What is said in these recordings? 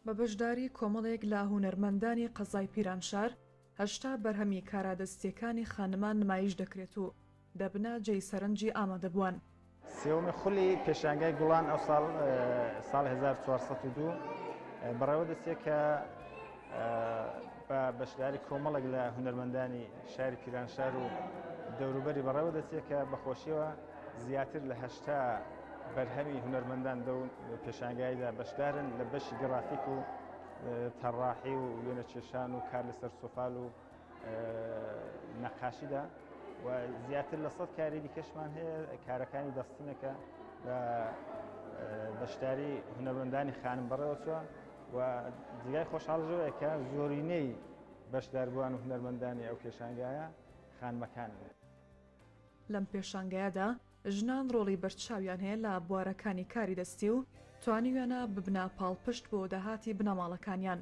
بە بەشداری کۆمەڵێک لە هونەرمەندانی قەزای پیرانشار 8 بەرهەمی کارادەستیەکانی خانمان نمایش دەکرێت و دەبنە جێی سەرنجی ئامادەبووان. سێوەمی خولی پێشانگای گوڵان ئەو ساڵ 1402 بەڕێوە دەستێت کە بە بەشداری کۆمەڵێک لە هونەرمەندانی شاری پیرانشار و دەوروبەری بەڕێوە دەستێت کە بەخۆشیەوە زیاتر لە 8 بەرهەمی هونەرمەندان دەون پێشانگاییدا بەشدارن لە بەشی گرافیک و تەڕاحی و وێنە کێشان و کار لەسەر سۆفال و نەقاشیدا و زیاتر لە 100 کاری دیکەشمان هەیە کارەکانی دەستینەکە بە بەشداری هونەرمەندانی خانم بەڕێوە چووە و جگای خۆشحاڵژەوەیە کە زۆرینەی بەشداربووان و هونەرمەندانی ئەو پێشانگایە خانمەکان بوو. لەم پێشانگایەدا ژنان ڕۆڵی بەرچاویان هەیە لە بوارەکانی کاری دەستی و توانیویانە ببنە پاڵپشت بۆ داهاتی بنەماڵەکانیان.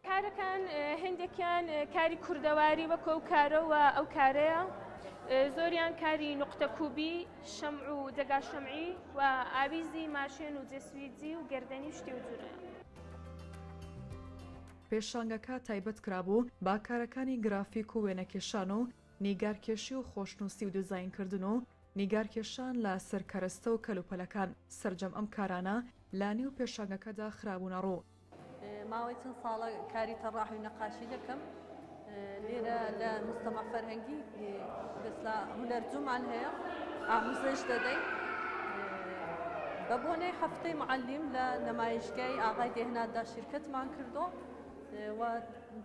کارەکان هەندێکیان کاری کوردەواری وەکو ئەو کارەوە ئەو کارەیە، زۆریان کاری نوقتەکوبی، شەمع و جەگا شەمعی و ئاویزی ماشێن و جەسویدی و گەردەنی شتی و جوورە. پێشانگەکە تایبەت کرابوو با کارەکانی گرافیک و وێنەکێشان و نیگارکێشی و خۆشنووسی و دیزاینکردن و نیگارکێشان لە سەرکەرەستە و کەلوپەلەکان. سەرجەم ئەم کارانە لە نێو پێشانگەکەدا خرابوونە ڕوو. ماوەی چەند ساڵە کاری تەڕاحی و نەقاشی دەکەم لێرە لە مستەمع فەرهەنگی دەسلا هونەرجوومان هەیە، ئاموزش دەدەین بە بۆنەی هەفتەی معەلیم لە نەمایشگای ئاغای دێهنادا شیرکەتمان کردو و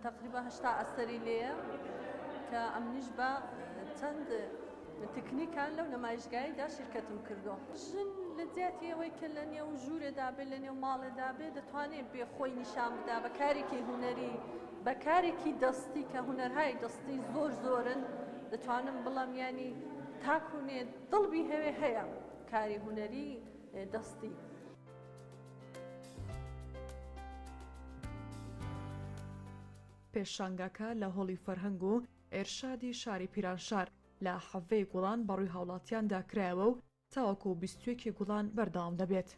تقریبا 8 ئەسەری لێیە کە ئەمنیش بە چەند تکنیکان لەو نەمایشگاییدا شیرکەتم کردو. ژن لە جیاتی ئەوەی کە لە نێو ژوورێدا بێ لە نێو ماڵێدا بێ دەتوانێت بێ خۆی نیشان بدا بە کارێکی هونەری، بە کارێکی دەستی کە هونەرهای دەستی زۆرن دەتوانم بڵام ینی تاکوونێ دڵبی هەوێ هەیە کاری هونەری دەستی. پێشانگەکە لە هۆڵی فەرهەنگ و ئێرشادی شاری پیرانشار لە حەڤەی گوڵان بەڕووی هاوڵاتیاندا کرایەوە و تاوەکو 21 گوڵان بەردەوام دەبێت.